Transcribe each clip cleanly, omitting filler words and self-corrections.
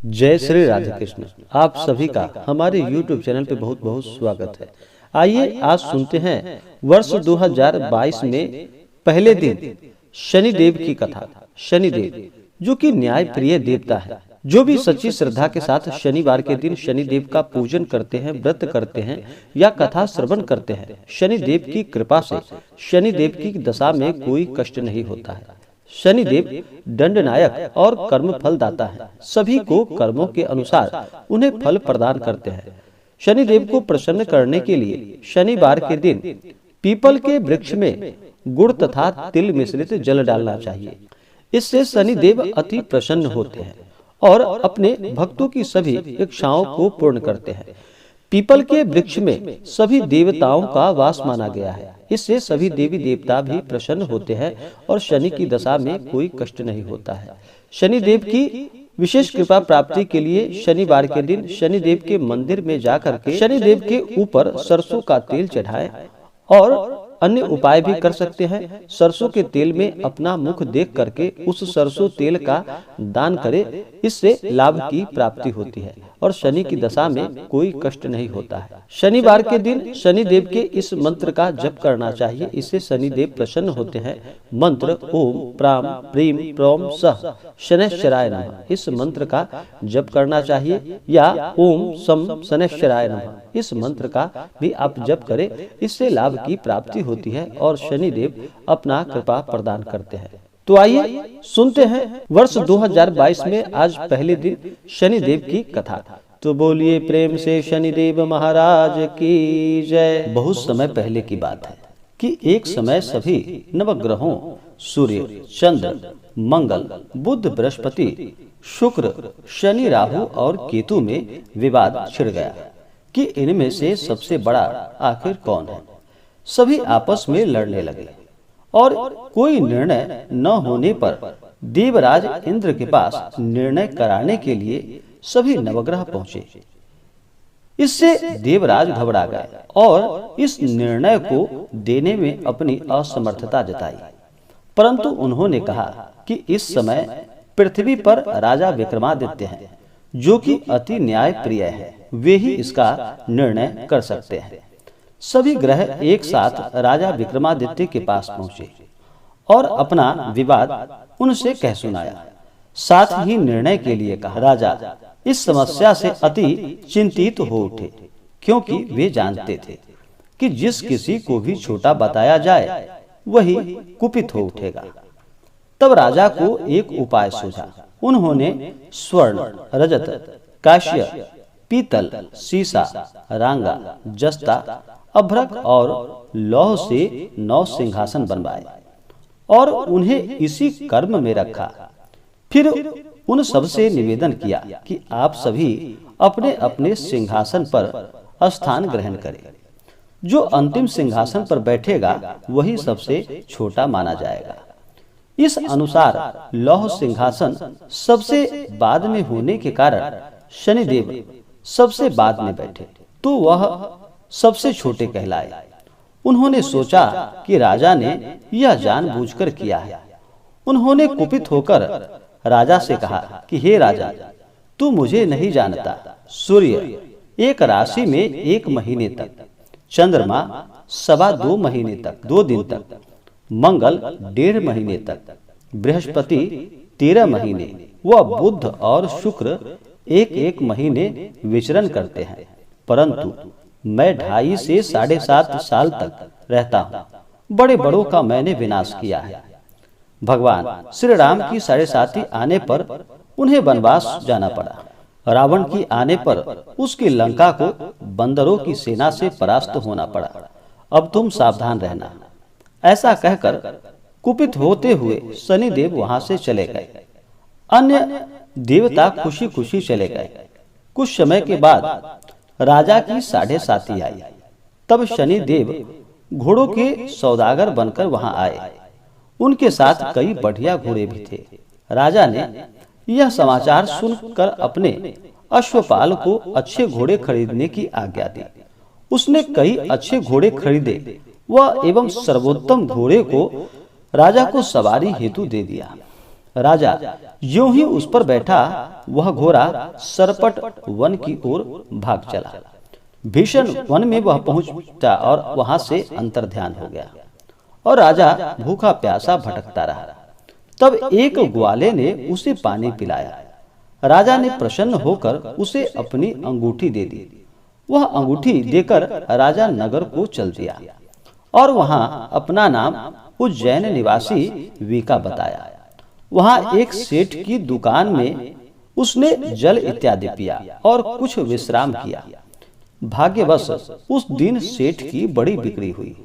जय श्री राधे कृष्ण। आप सभी का हमारे YouTube चैनल पे बहुत बहुत स्वागत है। आइए आज सुनते हैं वर्ष 2022 में पहले दिन शनिदेव की कथा। शनिदेव जो कि न्याय प्रिय देवता है, जो भी सच्ची श्रद्धा के साथ शनिवार के दिन शनिदेव का पूजन करते हैं, व्रत करते हैं या कथा श्रवण करते हैं, शनिदेव की कृपा से शनिदेव की दशा में कोई कष्ट नहीं होता है। शनिदेव दंडनायक और कर्म फल दाता है। सभी को कर्मों के अनुसार उन्हें फल प्रदान करते हैं। शनिदेव को प्रसन्न करने के लिए शनिवार के दिन पीपल के वृक्ष में गुड़ तथा तिल मिश्रित जल डालना चाहिए। इससे शनिदेव अति प्रसन्न होते हैं और अपने भक्तों की सभी इच्छाओं को पूर्ण करते हैं। पीपल के वृक्ष में सभी देवताओं का वास माना गया है। इससे सभी देवी देवता भी प्रसन्न होते हैं और शनि की दशा में कोई कष्ट नहीं होता है। शनिदेव की विशेष कृपा प्राप्ति के लिए शनिवार के दिन शनिदेव के मंदिर में जाकर के शनिदेव के ऊपर सरसों का तेल चढ़ाएं और अन्य उपाय भी कर सकते हैं। सरसों के तेल में अपना मुख देख करके उस सरसों तेल का दान करें। इससे लाभ की प्राप्ति होती है और शनि की दशा में कोई कष्ट नहीं होता है। शनिवार के दिन शनिदेव के इस मंत्र का जप करना चाहिए। इससे शनिदेव प्रसन्न होते हैं। मंत्र ओम प्राम प्रीम प्रोम सह शनैश्चराय नमः इस मंत्र का जप करना चाहिए, या ओम सम शनैश्चराय नमः इस मंत्र का भी आप जप करें। इससे लाभ की प्राप्ति होती है और शनिदेव अपना कृपा प्रदान करते हैं। तो आइए सुनते हैं वर्ष 2022 में आज पहले दिन शनिदेव की कथा। तो बोलिए प्रेम से शनिदेव महाराज की जय। बहुत समय पहले की बात है कि एक समय सभी नवग्रहों सूर्य, चंद्र, मंगल, बुध, बृहस्पति, शुक्र, शनि, राहु और केतु में विवाद छिड़ गया कि इनमें से सबसे बड़ा आखिर कौन है। सभी आपस में लड़ने लगे और कोई निर्णय न होने पर देवराज इंद्र के पास निर्णय कराने के लिए सभी नवग्रह पहुंचे। इससे देवराज घबरा गए और इस निर्णय को देने में अपनी असमर्थता जताई। परंतु उन्होंने कहा कि इस समय पृथ्वी पर राजा विक्रमादित्य हैं, जो कि अति न्याय प्रिय है। वे ही इसका निर्णय कर सकते हैं। सभी ग्रह एक साथ राजा विक्रमादित्य के पास पहुंचे और अपना विवाद उनसे कह सुनाया। साथ ही निर्णय के लिए कहा। राजा इस समस्या से अति चिंतित हो उठे, क्योंकि वे जानते थे कि जिस किसी को भी छोटा बताया जाए वही कुपित हो उठेगा। तब राजा को एक उपाय सूझा। उन्होंने स्वर्ण, रजत, कांस्य, पीतल, सीसा, रांगा, जस्ता, अभ्रक और लौह से 9 सिंहासन बनवाए और उन्हें इसी कर्म में रखा। फिर उन सबसे निवेदन किया कि आप सभी अपने अपने सिंहासन पर स्थान ग्रहण करें। जो अंतिम सिंहासन पर बैठेगा वही सबसे छोटा माना जाएगा। इस अनुसार लौह सिंहासन सबसे बाद में होने के कारण शनिदेव सबसे बाद में बैठे, तो वह सबसे छोटे कहलाए। उन्होंने सोचा कि राजा ने यह जानबूझकर किया है। उन्होंने कुपित होकर राजा से कहा कि हे राजा, तू मुझे नहीं जानता। सूर्य एक राशि में 1 महीने तक, चंद्रमा 2.25 महीने तक 2 दिन तक, मंगल 1.5 महीने तक, बृहस्पति 13 महीने व बुध और शुक्र 1-1 महीने विचरण करते हैं। परंतु मैं 2.5 से 7.5 साल तक रहता हूँ। बड़े बड़ों का मैंने विनाश किया है। भगवान श्री राम की 7.5 आने पर उन्हें वनवास जाना पड़ा। रावण की आने पर उसकी लंका को बंदरों की सेना से परास्त होना पड़ा। अब तुम सावधान रहना। ऐसा कहकर कुपित होते हुए शनिदेव वहां से चले गए। अन्य देवता खुशी खुशी चले गए। कुछ समय के बाद राजा की 7.5 आई। तब शनिदेव घोड़ों के सौदागर बनकर वहां आए। उनके साथ कई बढ़िया घोड़े भी थे। राजा ने यह समाचार सुनकर अपने अश्वपाल को अच्छे घोड़े खरीदने की आज्ञा दी। उसने कई अच्छे घोड़े खरीदे व एवं सर्वोत्तम घोड़े को राजा को सवारी हेतु दे दिया। राजा यूं ही उस पर बैठा वह घोड़ा सरपट वन की ओर भाग चला। भीषण वन में वह पहुंचा और वहां से अंतर्ध्यान हो गया और राजा भूखा प्यासा भटकता रहा। तब एक ग्वाले ने उसे पानी पिलाया। राजा ने प्रसन्न होकर उसे अपनी अंगूठी दे दी। वह अंगूठी देकर राजा नगर को चल दिया और वहां अपना नाम उज्जैन निवासी वीका बताया। वहां एक सेठ की दुकान में उसने जल इत्यादि पिया और कुछ विश्राम किया। भाग्यवश उस दिन सेठ की बड़ी बिक्री हुई।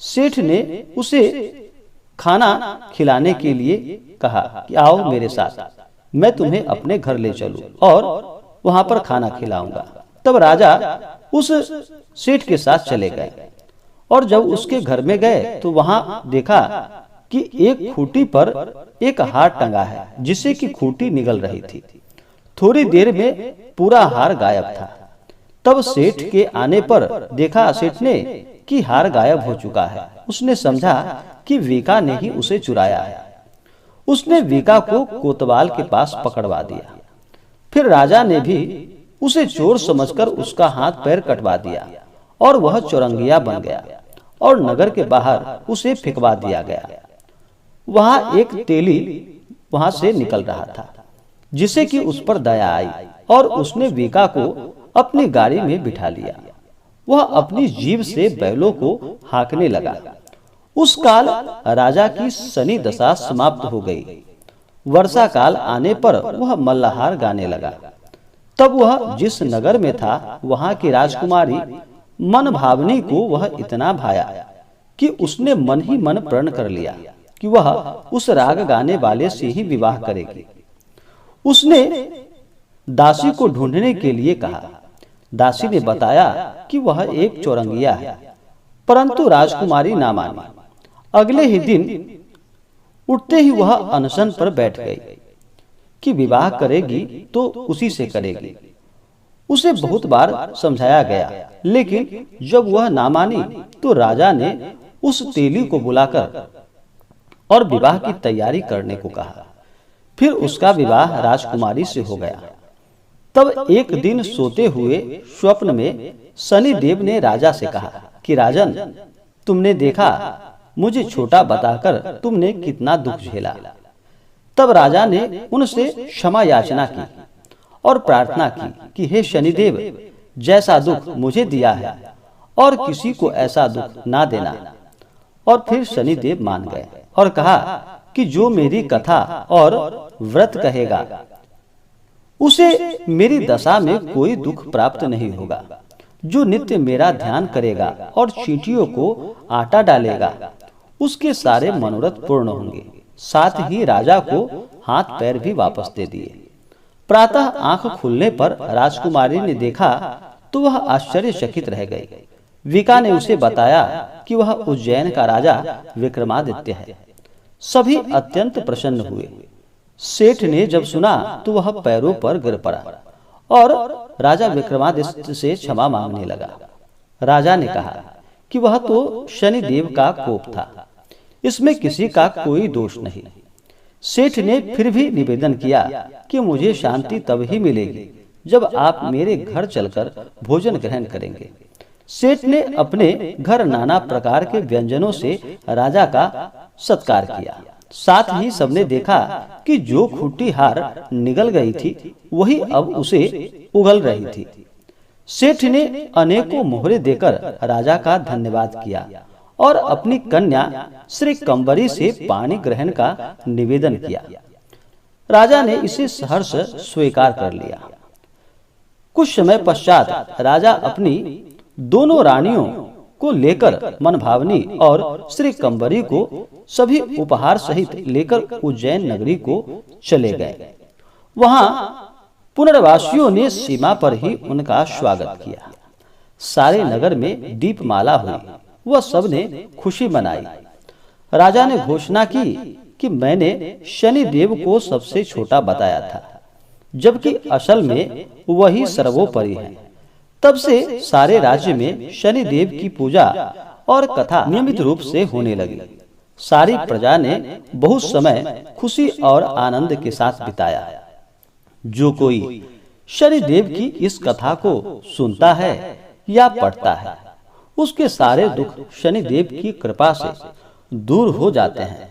सेठ ने उसे खाना खिलाने के लिए कहा कि आओ मेरे साथ, मैं तुम्हें अपने घर ले चलूं और वहां पर खाना खिलाऊंगा। तब राजा उस सेठ के साथ चले गए और जब उसके घर में गए तो वहां देखा कि एक खूंटी पर एक हार टंगा है जिससे कि खूंटी निगल रही थी। थोड़ी देर में पूरा हार गायब था। तब सेठ के आने पर देखा सेठ ने कि हार गायब हो चुका है। उसने समझा कि वीका ने ही उसे चुराया है। उसने वीका को कोतवाल के पास पकड़वा दिया। फिर राजा ने भी उसे चोर समझकर उसका हाथ पैर कटवा दिया और वह चौरंगिया बन गया और नगर के बाहर उसे फेंकवा दिया गया। वहां एक तेली वहां से निकल रहा था जिसे कि उस पर दया आई और उसने वीका को अपनी गाड़ी में बिठा लिया। वह अपनी जीभ से बैलों को हाँकने लगा। उस काल राजा की शनि दशा समाप्त हो गई। वर्षा काल आने पर वह मल्लहार गाने लगा। तब वह जिस नगर में था वहां की राजकुमारी मन भावनी को वह इतना भाया कि उसने मन ही मन प्रण कर लिया कि वह उस राग गाने वाले से ही विवाह करेगी। उसने दासी को ढूंढने के लिए कहा। दासी ने बताया कि वह एक चौरंगिया है, परंतु राजकुमारी ना मानी। अगले ही दिन उठते ही वह अनशन पर बैठ गई कि विवाह करेगी तो उसी से करेगी। उसे बहुत बार समझाया गया, लेकिन जब वह ना मानी तो राजा ने उस तेली को बुलाकर और विवाह की तैयारी करने को कहा। फिर उसका विवाह राजकुमारी से हो गया। तब एक दिन सोते हुए स्वप्न में शनि देव ने राजा से कहा कि राजन, तुमने देखा मुझे छोटा बताकर तुमने कितना दुख झेला। तब राजा ने उनसे क्षमा याचना की और प्रार्थना की कि हे शनिदेव, जैसा दुख मुझे दिया है और किसी को ऐसा दुख ना देना। और फिर शनिदेव मान गए और कहा कि जो मेरी कथा और व्रत कहेगा उसे मेरी दशा में कोई दुख प्राप्त नहीं होगा। जो नित्य मेरा ध्यान करेगा और चींटियों को आटा डालेगा उसके सारे मनोरथ पूर्ण होंगे। साथ ही राजा को हाथ पैर भी वापस दे दिए। प्रातः आंख खुलने पर राजकुमारी ने देखा तो वह आश्चर्यचकित रह गई। वीका ने उसे बताया कि वह उज्जैन का राजा विक्रमादित्य है। सभी अत्यंत प्रसन्न हुए। सेठ ने जब सुना तो वह पैरों पर गिर पड़ा और राजा विक्रमादित्य से क्षमा मांगने लगा। राजा ने कहा कि वह तो शनि देव का कोप था, इसमें किसी का कोई दोष नहीं। सेठ ने फिर भी निवेदन किया कि मुझे शांति तब ही मिलेगी जब आप मेरे घर चलकर भोजन ग्रहण करेंगे। सेठ ने अपने घर नाना प्रकार के व्यंजनों से राजा का सत्कार किया। साथ ही सबने देखा कि जो खूंटी हार निगल गई थी वही अब उसे उगल रही थी। सेठ ने अनेकों मोहरे देकर राजा का धन्यवाद किया और अपनी कन्या श्री कंबरी से पानी ग्रहण का निवेदन किया। राजा ने इसे सहर्ष स्वीकार कर लिया। कुछ समय पश्चात राजा अपनी दोनों रानियों को लेकर मनभावनी और श्री कंबरी को सभी उपहार सहित लेकर उज्जैन नगरी को चले गए। वहां पुनर्वासियों ने सीमा पर ही उनका स्वागत किया। सारे नगर में दीपमाला हुई। वह सब ने खुशी मनाई। राजा ने घोषणा की कि मैंने शनि देव को सबसे छोटा बताया था, जबकि असल में वही सर्वोपरि है। तब से सारे राज्य में शनि देव की पूजा और कथा नियमित रूप से होने लगी। सारी प्रजा ने बहुत समय खुशी और आनंद के साथ बिताया। जो कोई शनिदेव की इस कथा को सुनता है या पढ़ता है, उसके सारे दुख शनिदेव की कृपा से दूर हो जाते हैं।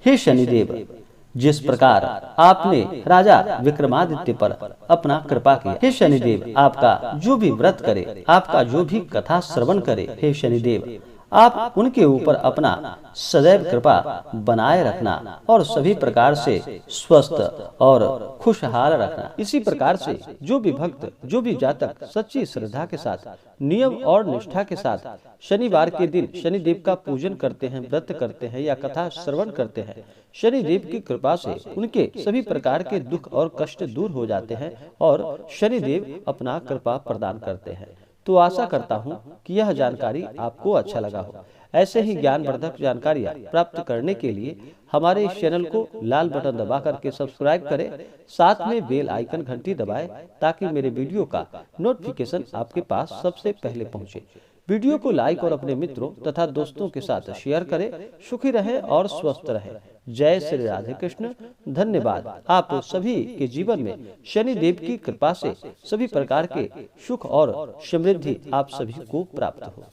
हे शनिदेव, जिस प्रकार आपने राजा विक्रमादित्य पर अपना कृपा किया, हे शनिदेव, आपका जो भी व्रत करे, आपका जो भी कथा श्रवण करे, हे शनिदेव, आप उनके ऊपर अपना सदैव कृपा बनाए रखना और सभी प्रकार से स्वस्थ और खुशहाल रखना। इसी प्रकार से जो भी भक्त, जो भी जातक सच्ची श्रद्धा के साथ, नियम और निष्ठा के साथ शनिवार के दिन शनिदेव का पूजन करते हैं, व्रत करते हैं या कथा श्रवण करते हैं, शनिदेव की कृपा से उनके सभी प्रकार के दुख और कष्ट दूर हो जाते हैं और शनिदेव अपना कृपा प्रदान करते हैं। तो आशा करता हूँ कि यह जानकारी आपको अच्छा लगा हो। ऐसे ही ज्ञानवर्धक जानकारियाँ प्राप्त करने के लिए हमारे इस चैनल को लाल बटन दबा करके सब्सक्राइब करें, साथ में बेल आइकन घंटी दबाएं ताकि मेरे वीडियो का नोटिफिकेशन आपके पास सबसे पहले पहुंचे। वीडियो को लाइक और अपने मित्रों तथा दोस्तों के साथ शेयर करें। सुखी रहें और स्वस्थ रहें। जय श्री राधे कृष्ण। धन्यवाद। आप सभी के जीवन में शनिदेव की कृपा से सभी प्रकार के सुख और समृद्धि आप सभी को प्राप्त हो।